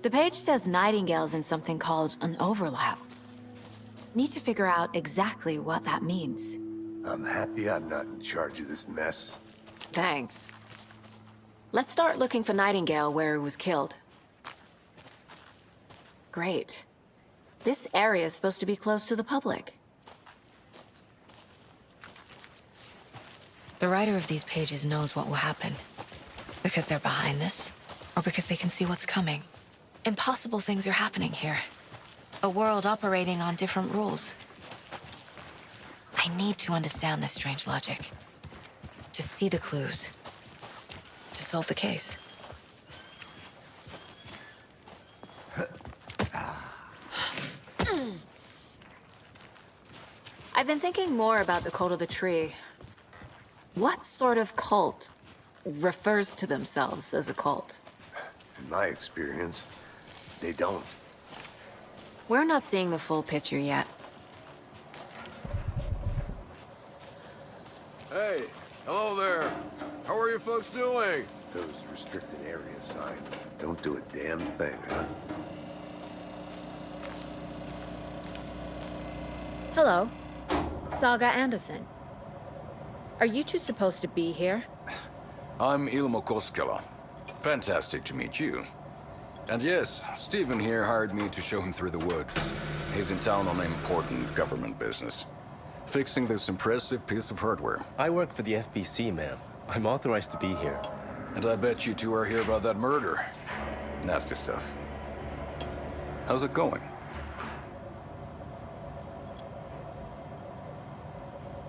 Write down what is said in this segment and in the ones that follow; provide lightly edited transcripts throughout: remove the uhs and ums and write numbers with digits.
The page says Nightingale's in something called an overlap. Need to figure out exactly what that means. I'm happy I'm not in charge of this mess. Thanks. Let's start looking for Nightingale where he was killed. Great. This area is supposed to be close to the public. The writer of these pages knows what will happen. Because they're behind this, or because they can see what's coming. Impossible things are happening here. A world operating on different rules. I need to understand this strange logic. To see the clues. To solve the case. I've been thinking more about the cult of the tree. What sort of cult refers to themselves as a cult? In my experience, they don't. We're not seeing the full picture yet. Hey, hello there. How are you folks doing? Those restricted area signs don't do a damn thing, huh? Hello. Saga Anderson. Are you two supposed to be here? I'm Ilmo Koskela. Fantastic to meet you. And yes, Stephen here hired me to show him through the woods. He's in town on important government business. Fixing this impressive piece of hardware. I work for the FBC, ma'am. I'm authorized to be here. And I bet you two are here about that murder. Nasty stuff. How's it going?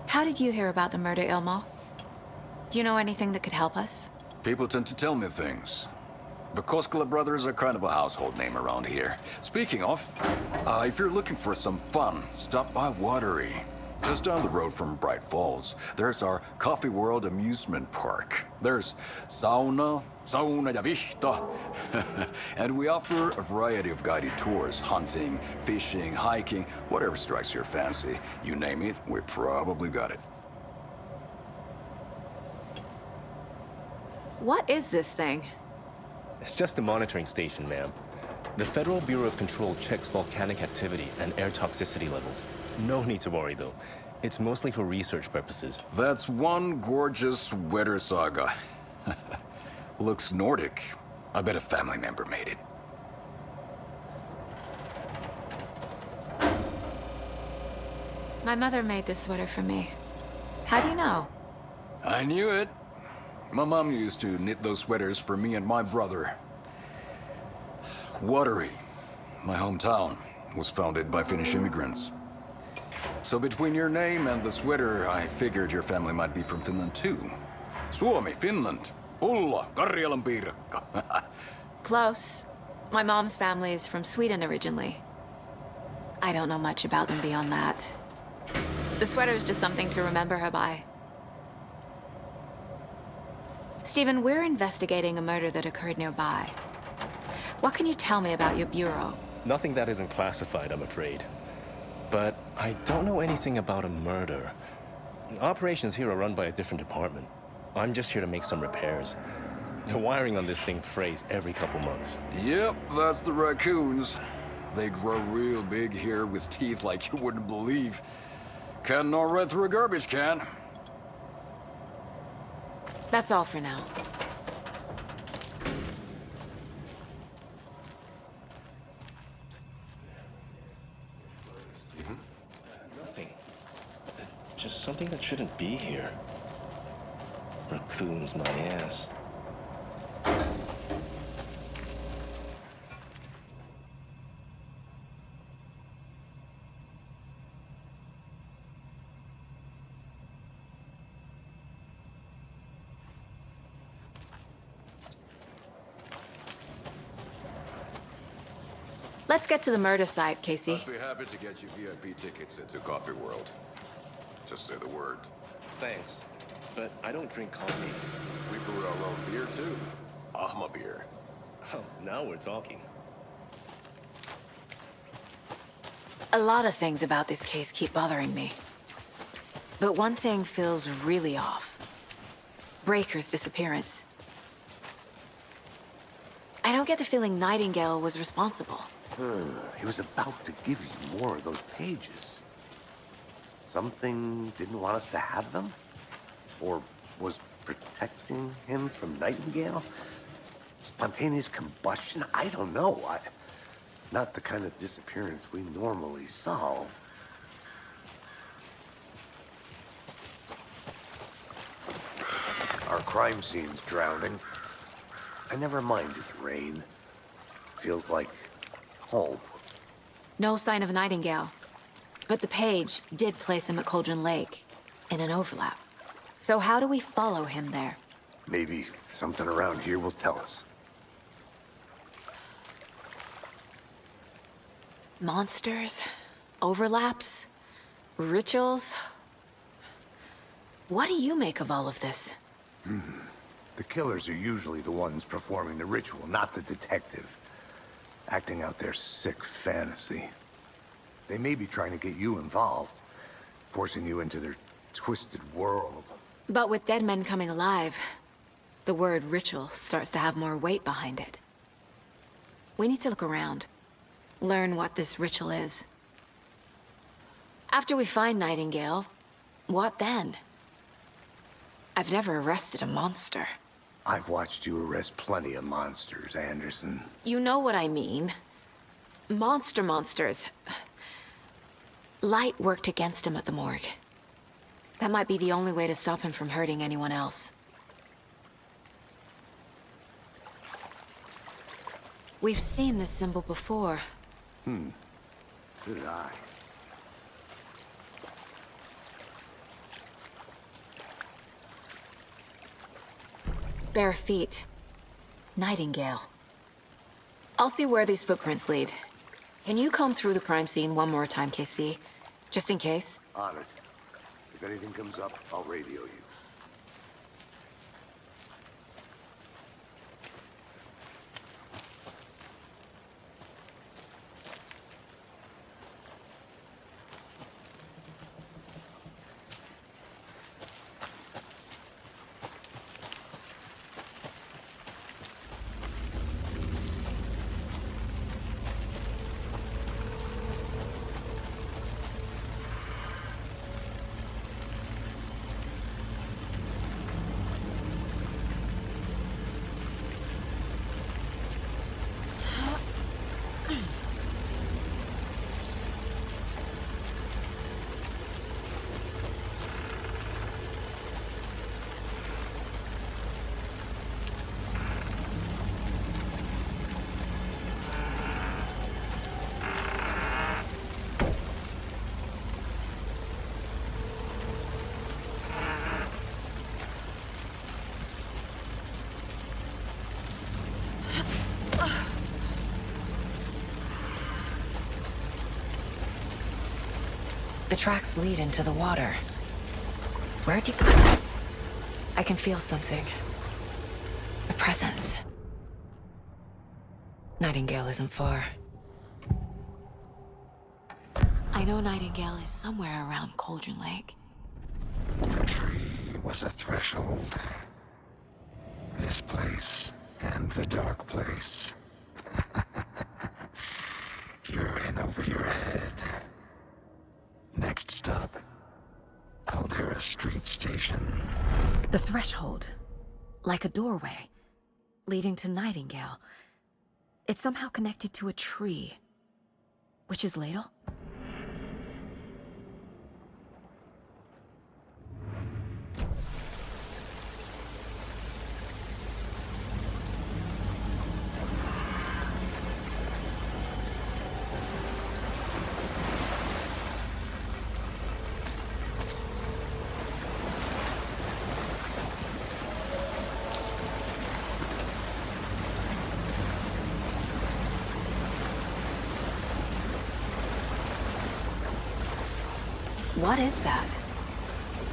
How did you hear about the murder, Ilmo? Do you know anything that could help us? People tend to tell me things. The Koskela brothers are kind of a household name around here. Speaking of, if you're looking for some fun, stop by Watery. Just down the road from Bright Falls, there's our Coffee World amusement park. There's sauna ja vihta. And we offer a variety of guided tours, hunting, fishing, hiking, whatever strikes your fancy. You name it, we probably got it. What is this thing? It's just a monitoring station, ma'am. The Federal Bureau of Control checks volcanic activity and air toxicity levels. No need to worry, though. It's mostly for research purposes. That's one gorgeous sweater, Saga. Looks Nordic. I bet a family member made it. My mother made this sweater for me. How do you know? I knew it. My mom used to knit those sweaters for me and my brother. Watery, my hometown, was founded by Finnish immigrants. So between your name and the sweater, I figured your family might be from Finland too. Suomi, Finland. Pulla, Karjalan piirakka. Close. My mom's family is from Sweden originally. I don't know much about them beyond that. The sweater is just something to remember her by. Stephen, we're investigating a murder that occurred nearby. What can you tell me about your bureau? Nothing that isn't classified, I'm afraid. But I don't know anything about a murder. Operations here are run by a different department. I'm just here to make some repairs. The wiring on this thing frays every couple months. Yep, that's the raccoons. They grow real big here with teeth like you wouldn't believe. Can't gnaw right through a garbage can. That's all for now. Nothing. Just something that shouldn't be here. Raccoons my ass. Let's get to the murder site, Casey. I'd be happy to get you VIP tickets into Coffee World. Just say the word. Thanks, but I don't drink coffee. We brew our own beer too. Ahma beer. Oh, now we're talking. A lot of things about this case keep bothering me. But one thing feels really off. Breaker's disappearance. I don't get get the feeling Nightingale was responsible. He was about to give you more of those pages. Something didn't want us to have them? Or was protecting him from Nightingale? Spontaneous combustion? I don't know. Not the kind of disappearance we normally solve. Our crime scene's drowning. I never minded rain. Feels like home. No sign of Nightingale. But the page did place him at Cauldron Lake, in an overlap. So how do we follow him there? Maybe something around here will tell us. Monsters? Overlaps? Rituals? What do you make of all of this? The killers are usually the ones performing the ritual, not the detective. Acting out their sick fantasy. They may be trying to get you involved, forcing you into their twisted world. But with dead men coming alive, the word ritual starts to have more weight behind it. We need to look around. Learn what this ritual is. After we find Nightingale, what then? I've never arrested a monster. I've watched you arrest plenty of monsters, Anderson. You know what I mean. Monsters. Light worked against him at the morgue. That might be the only way to stop him from hurting anyone else. We've seen this symbol before. Good eye. Bare feet. Nightingale. I'll see where these footprints lead. Can you comb through the crime scene one more time, KC? Just in case? On it. If anything comes up, I'll radio you. The tracks lead into the water. Where'd you go? I can feel something. A presence. Nightingale isn't far. I know Nightingale is somewhere around Cauldron Lake. The tree was a threshold. This place and the dark place. You're in over your head. Next stop, Caldera Street Station. The threshold. Like a doorway. Leading to Nightingale. It's somehow connected to a tree. Witch's ladle? What is that?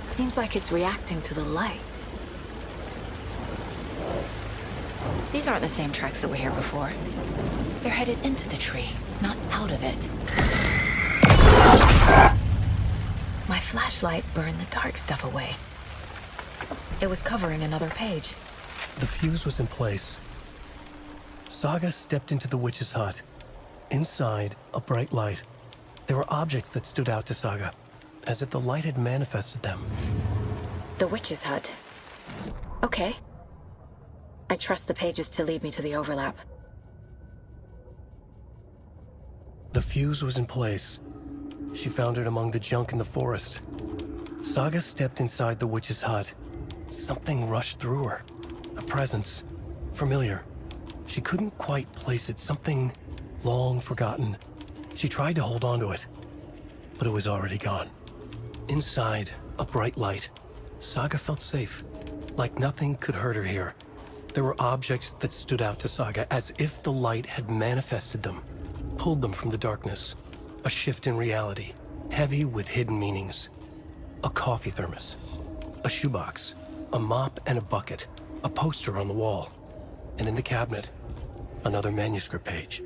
Seems like it's reacting to the light. These aren't the same tracks that were here before. They're headed into the tree, not out of it. My flashlight burned the dark stuff away. It was covering another page. The fuse was in place. Saga stepped into the witch's hut. Inside, a bright light. There were objects that stood out to Saga, as if the light had manifested them. The witch's hut. Okay. I trust the pages to lead me to the overlap. The fuse was in place. She found it among the junk in the forest. Saga stepped inside the witch's hut. Something rushed through her. A presence. Familiar. She couldn't quite place it. Something long forgotten. She tried to hold on to it, but it was already gone. Inside, a bright light. Saga felt safe, like nothing could hurt her here. There were objects that stood out to Saga as if the light had manifested them, pulled them from the darkness. A shift in reality, heavy with hidden meanings. A coffee thermos, a shoebox, a mop and a bucket, a poster on the wall, and in the cabinet, another manuscript page.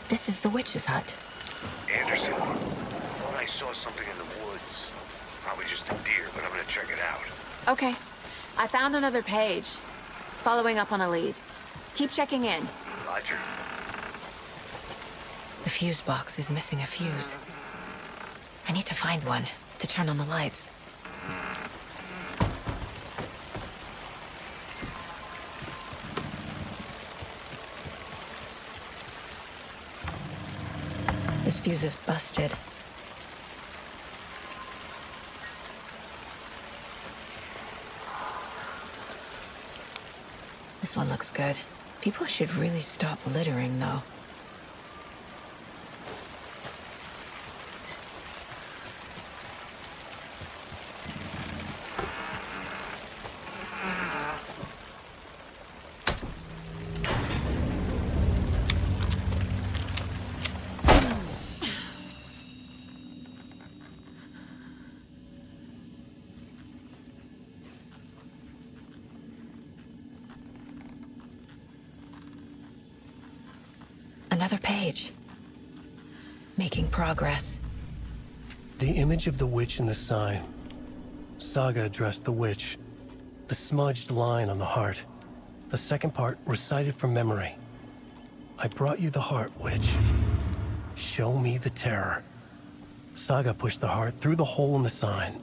This is the witch's hut. Anderson, I thought I saw something in the woods. Probably just a deer, but I'm gonna check it out. Okay. I found another page. Following up on a lead. Keep checking in. Roger. The fuse box is missing a fuse. I need to find one to turn on the lights. This fuse is busted. This one looks good. People should really stop littering, though. Another page. Making progress. The image of the witch in the sign. Saga addressed the witch. The smudged line on the heart. The second part recited from memory. I brought you the heart, witch. Show me the terror. Saga pushed the heart through the hole in the sign.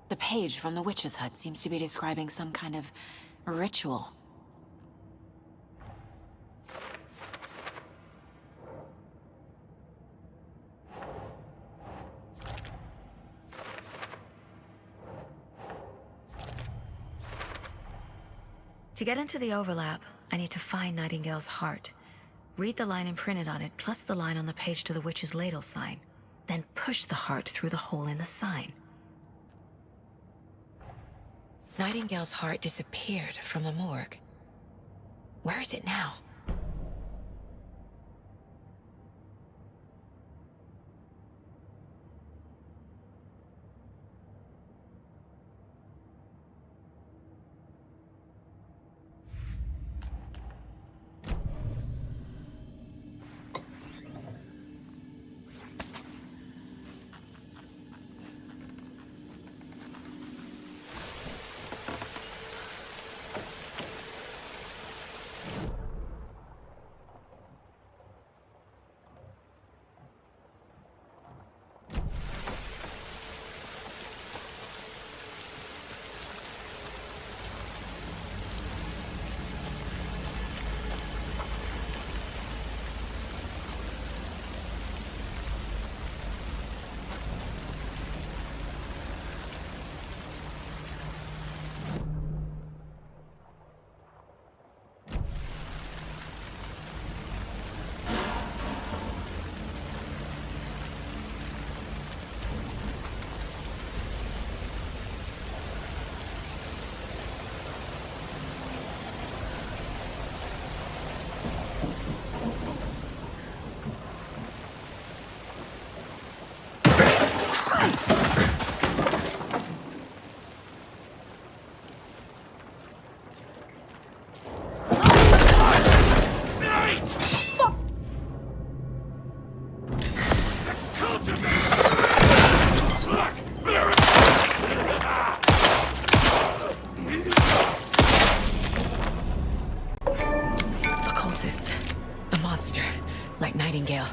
The page from the witch's hut seems to be describing some kind of ritual. To get into the overlap, I need to find Nightingale's heart. Read the line imprinted on it, plus the line on the page to the witch's ladle sign. Then push the heart through the hole in the sign. Nightingale's heart disappeared from the morgue. Where is it now? monster, like Nightingale.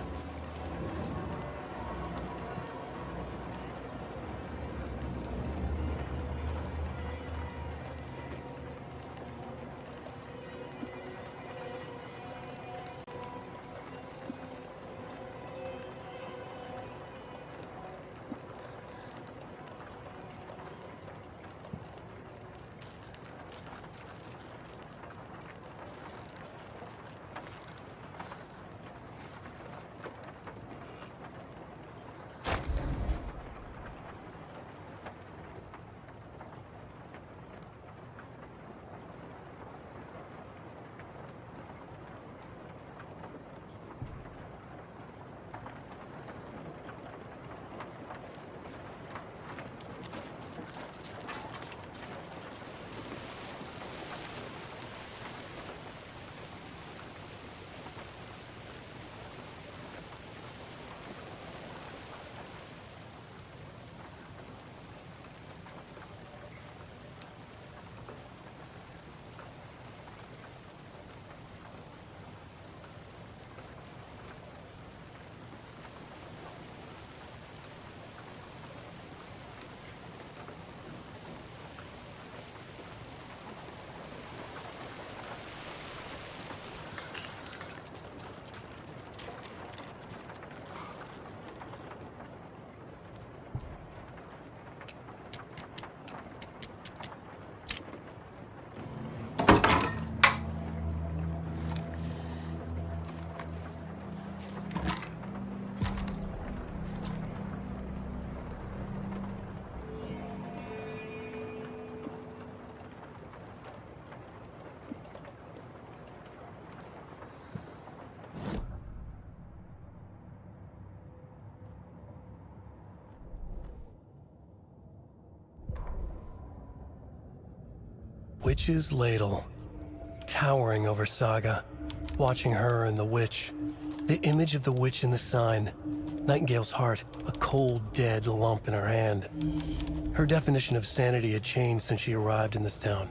Witch's ladle, towering over Saga, watching her and the witch. The image of the witch in the sign, Nightingale's heart, a cold, dead lump in her hand. Her definition of sanity had changed since she arrived in this town,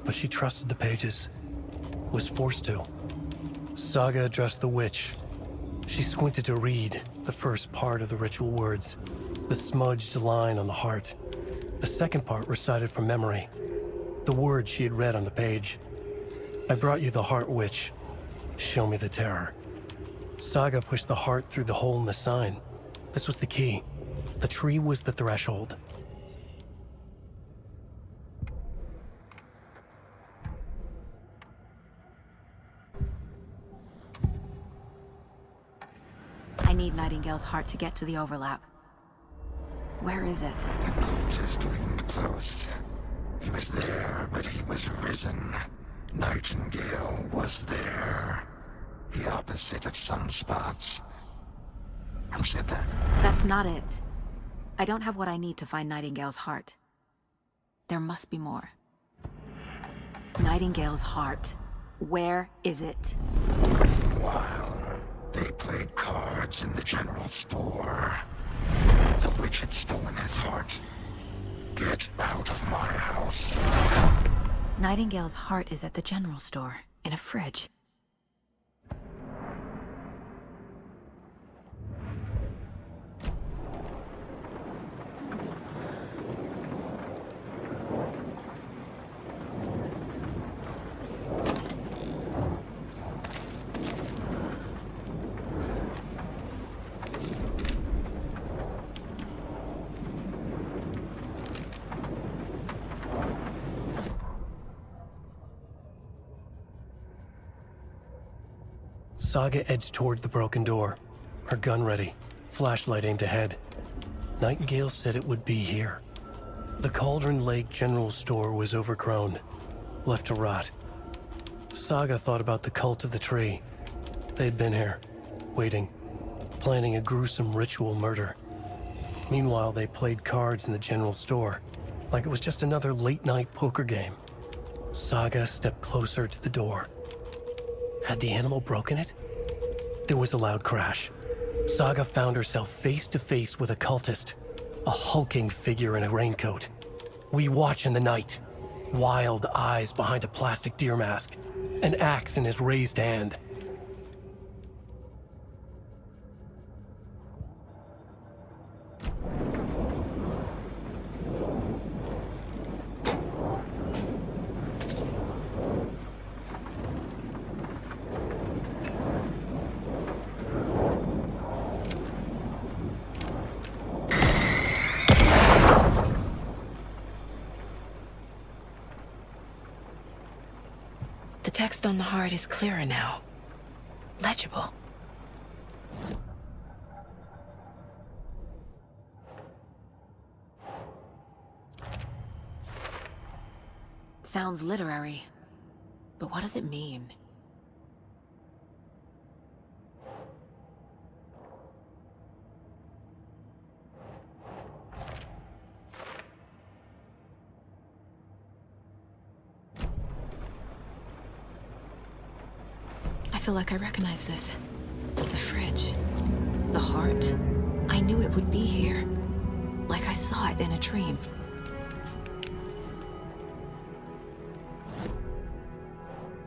but she trusted the pages, was forced to. Saga addressed the witch. She squinted to read the first part of the ritual words, the smudged line on the heart. The second part recited from memory, the words she had read on the page. I brought you the heart, witch. Show me the terror. Saga pushed the heart through the hole in the sign. This was the key. The tree was the threshold. I need Nightingale's heart to get to the overlap. Where is it? The cultist leaned close. He was there, but he was risen. Nightingale was there. The opposite of sunspots. Who said that? That's not it. I don't have what I need to find Nightingale's heart. There must be more. Nightingale's heart. Where is it? While they played cards in the general store, the witch had stolen his heart. Get out of my house. Nightingale's heart is at the general store, in a fridge. Saga edged toward the broken door, her gun ready, flashlight aimed ahead. Nightingale said it would be here. The Cauldron Lake General Store was overgrown, left to rot. Saga thought about the cult of the tree. They had been here, waiting, planning a gruesome ritual murder. Meanwhile, they played cards in the general store, like it was just another late-night poker game. Saga stepped closer to the door. Had the animal broken it? There was a loud crash. Saga found herself face to face with a cultist, a hulking figure in a raincoat. We watch in the night, wild eyes behind a plastic deer mask, an axe in his raised hand. text on the heart is clearer now. Legible. Sounds literary, but what does it mean? I feel like I recognize this. The fridge. The heart. I knew it would be here. Like I saw it in a dream.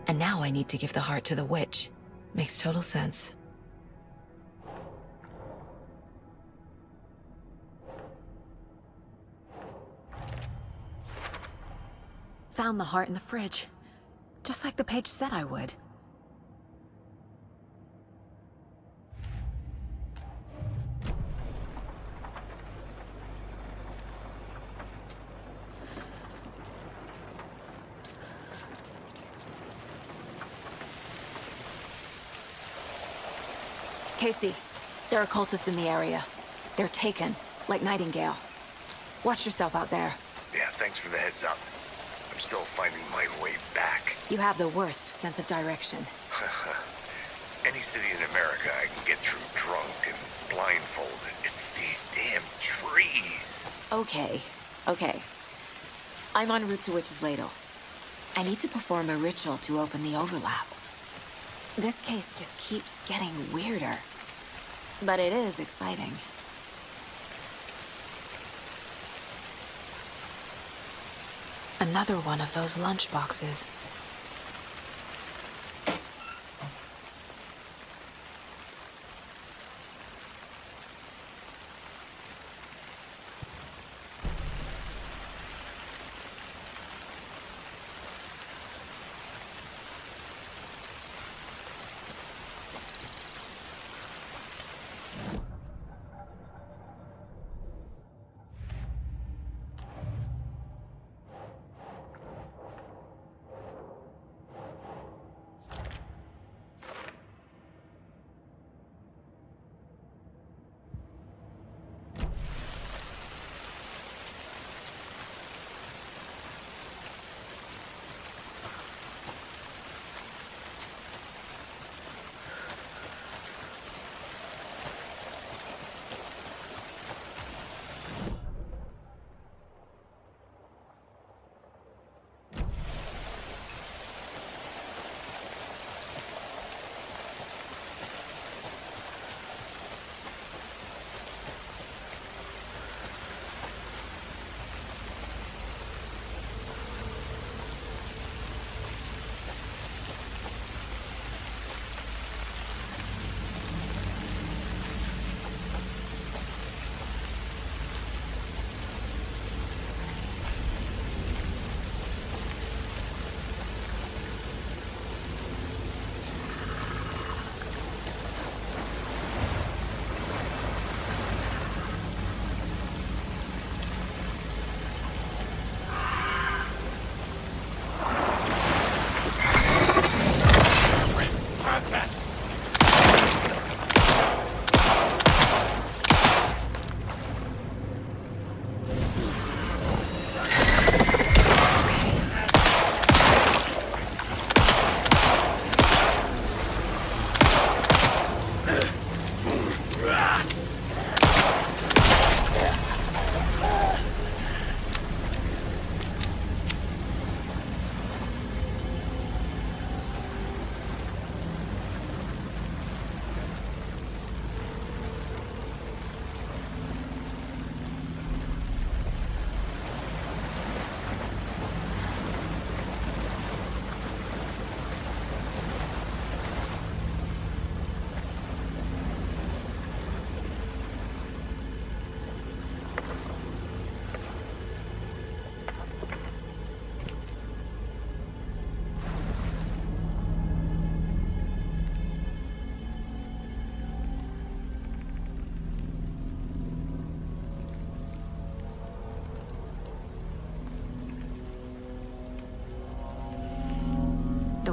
And now I need to give the heart to the witch. Makes total sense. Found the heart in the fridge. Just like the page said I would. Casey, there are cultists in the area. They're taken, like Nightingale. Watch yourself out there. Yeah, thanks for the heads up. I'm still finding my way back. You have the worst sense of direction. Any city in America I can get through drunk and blindfolded. It's these damn trees. Okay, okay. I'm en route to Witch's Ladle. I need to perform a ritual to open the overlap. This case just keeps getting weirder. But it is exciting. Another one of those lunchboxes.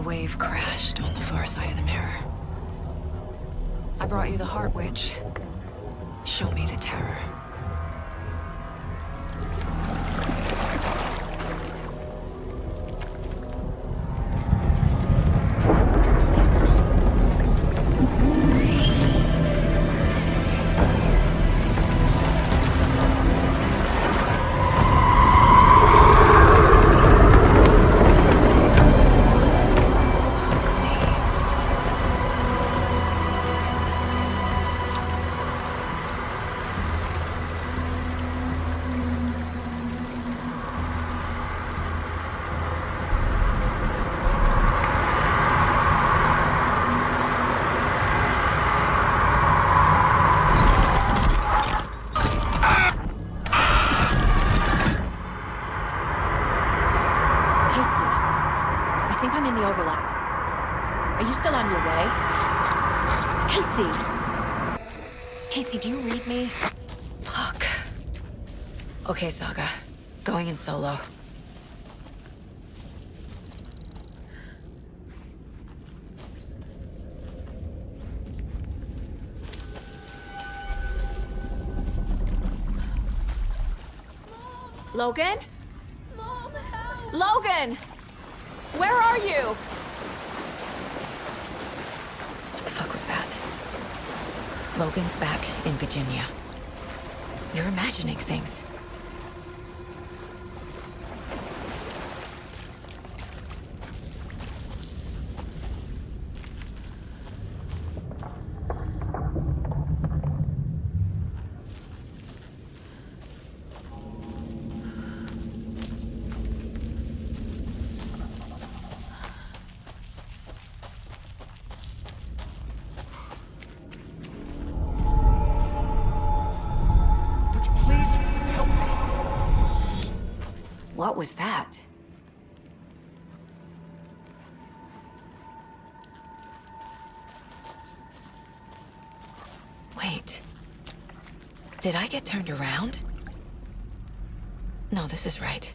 wave crashed on the far side of the mirror. I brought you the Heart Witch. Show me the terror. Casey, do you read me? Fuck. Okay, Saga. Going in solo. Logan? Mom, help! Logan! Where are you? What the fuck was that? Logan's back in Virginia. You're imagining things. What was that? Wait. Did I get turned around? No, this is right.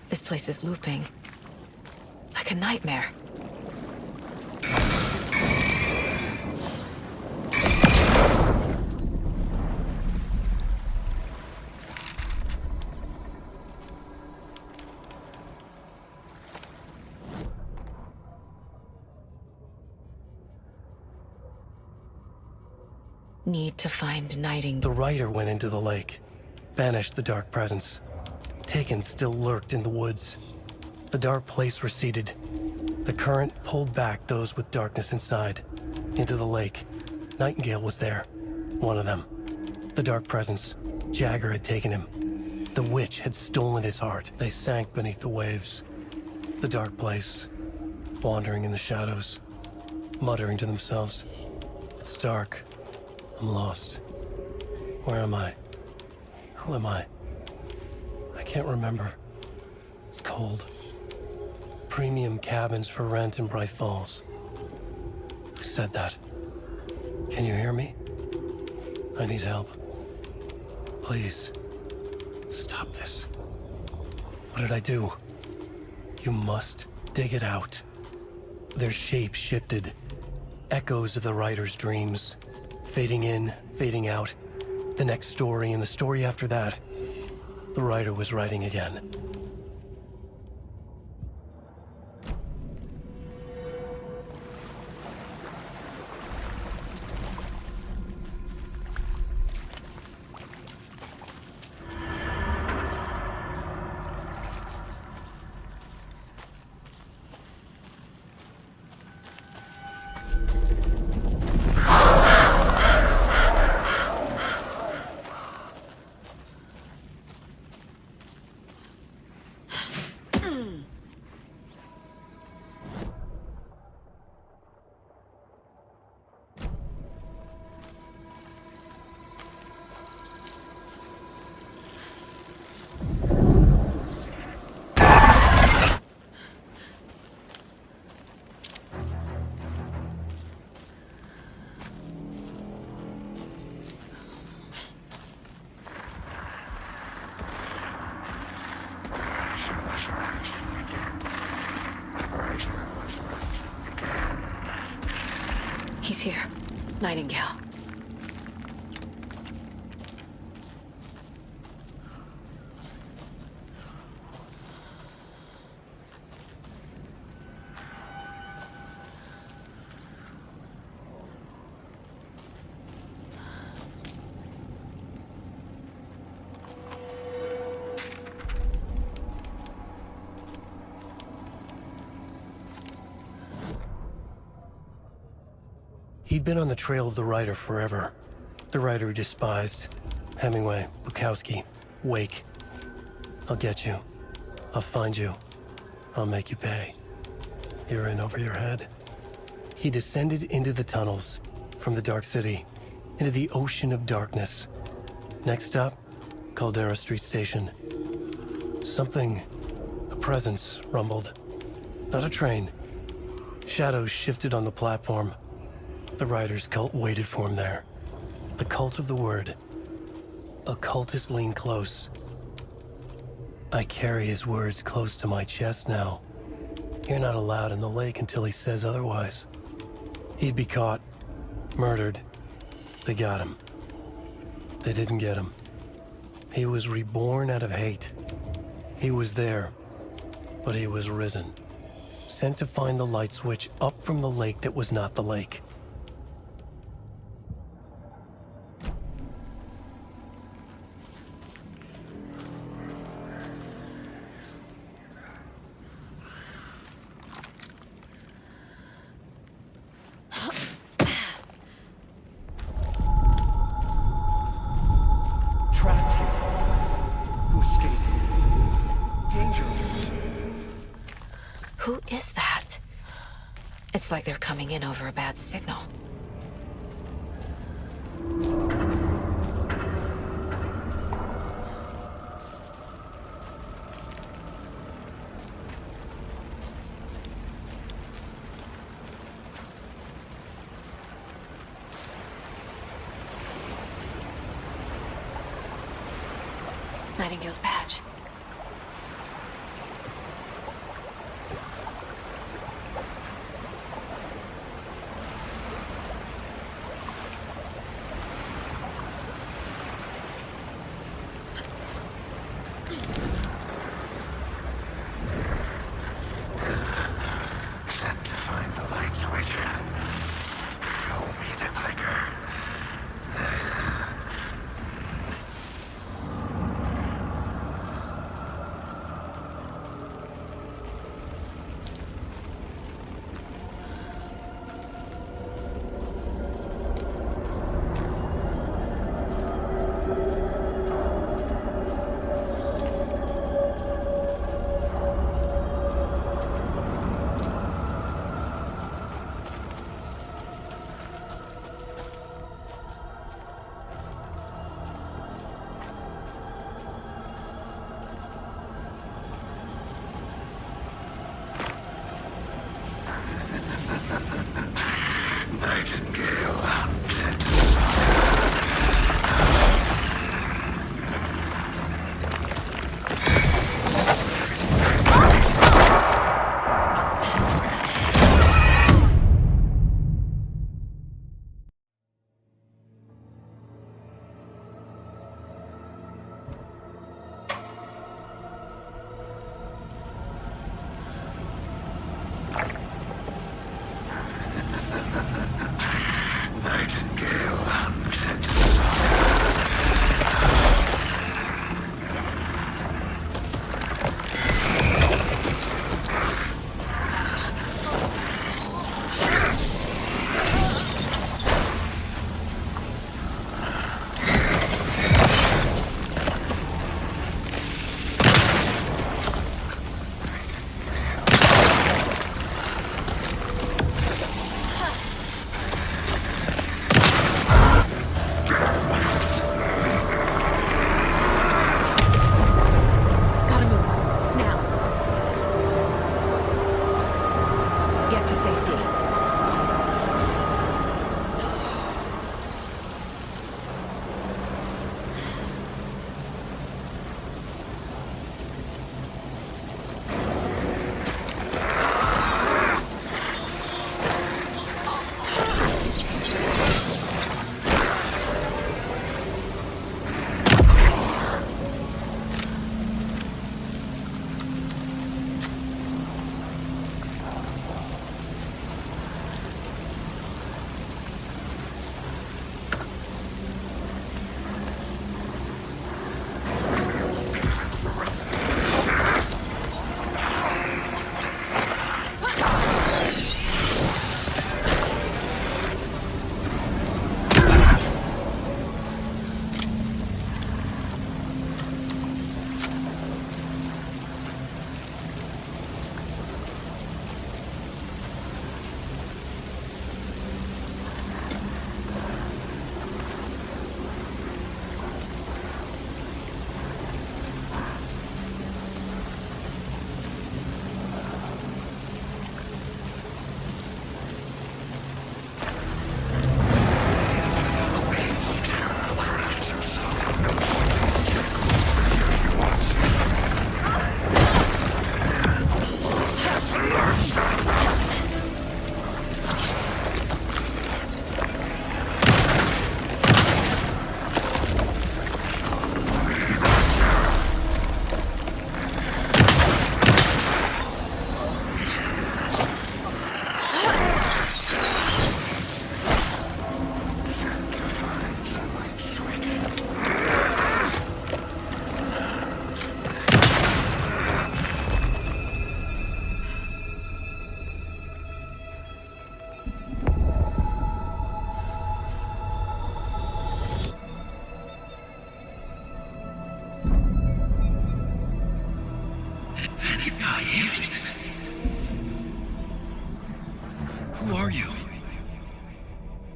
This place is looping. Like a nightmare. Need to find Nightingale. The rider went into the lake, banished the dark presence. Taken still lurked in the woods. The dark place receded. The current pulled back those with darkness inside, into the lake. Nightingale was there, one of them. The dark presence, Jagger had taken him. The witch had stolen his heart. They sank beneath the waves. The dark place, wandering in the shadows, muttering to themselves. It's dark. I'm lost. Where am I? Who am I? I can't remember. It's cold. Premium cabins for rent in Bright Falls. Who said that? Can you hear me? I need help. Please. Stop this. What did I do? You must dig it out. Their shape shifted. Echoes of the writer's dreams. Fading in, fading out. The next story and the story after that. The writer was writing again. He's here. Nightingale. He'd been on the trail of the writer forever. The writer he despised. Hemingway, Bukowski, Wake. I'll get you. I'll find you. I'll make you pay. You're in over your head. He descended into the tunnels, from the Dark City, into the ocean of darkness. Next stop, Caldera Street Station. Something, a presence, rumbled. Not a train. Shadows shifted on the platform. The writer's cult waited for him there. The cult of the word. Occultists lean close. I carry his words close to my chest now. You're not allowed in the lake until he says otherwise. He'd be caught, murdered. They got him. They didn't get him. He was reborn out of hate. He was there, but he was risen. Sent to find the light switch up from the lake that was not the lake. Who is that? It's like they're coming in over a bad signal. Nightingale's badge. Sent to find the light switch. Show me the clicker.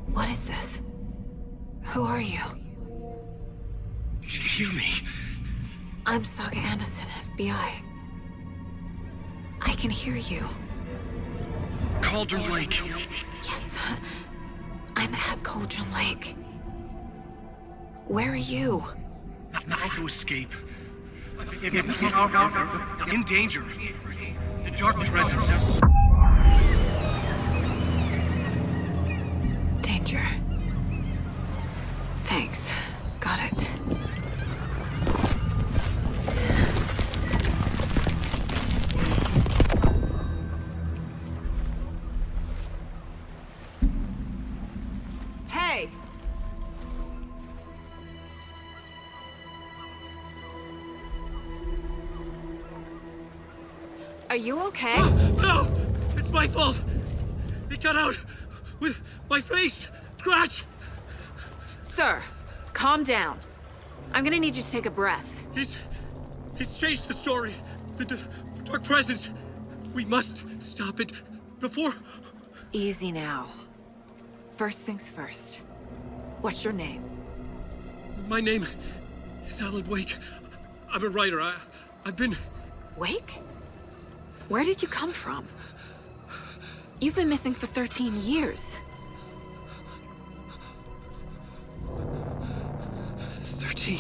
What is this? Who are you? Hear me. I'm Saga Anderson, FBI. I can hear you. Cauldron Lake. Yes, I'm at Cauldron Lake. Where are you? How to escape. In danger. The dark presence. Danger. Thanks. Got it. Hey! Are you okay? No! It's my fault! It got out with my face! Scratch! Sir, calm down. I'm gonna need you to take a breath. He's changed the story. The dark presence. We must stop it before... Easy now. First things first. What's your name? My name is Alan Wake. I'm a writer. I've been... Wake? Where did you come from? You've been missing for 13 years. 13.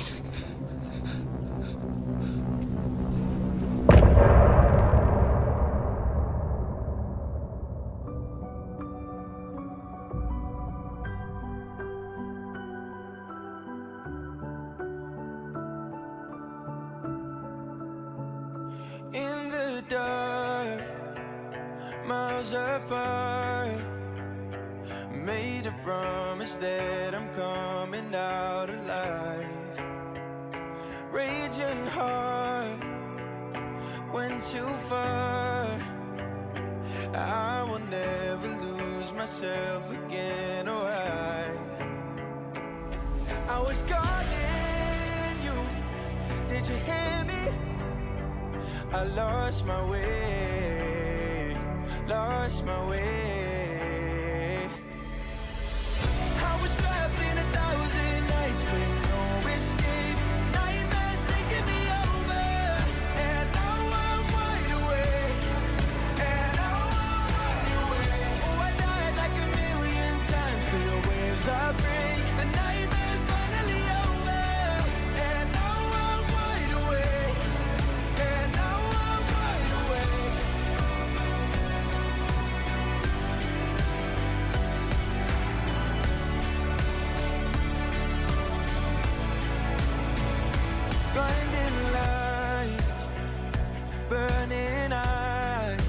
In the dark, miles apart, made a promise that I'm coming out alive. Raging heart, went too far. I will never lose myself again, or I was calling you, did you hear me? I lost my way, lost my way. I was trapped in 1,000 nights with no escape. Nightmares taking me over, and now I'm wide awake. And now I'm wide awake. Oh, I died like 1,000,000 times, feel the waves I break. The nightmare's finally over, and now I'm wide awake. And now I'm wide awake. Blinding lights, burning eyes.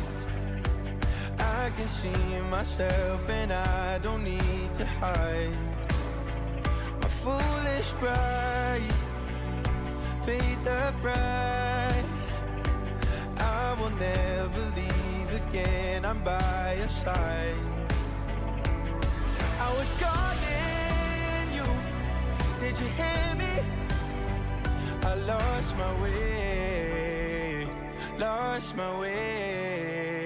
I can see myself and I don't need to hide. My foolish pride paid the price. I will never leave again, I'm by your side. I was calling you, did you hear me? I lost my way, lost my way.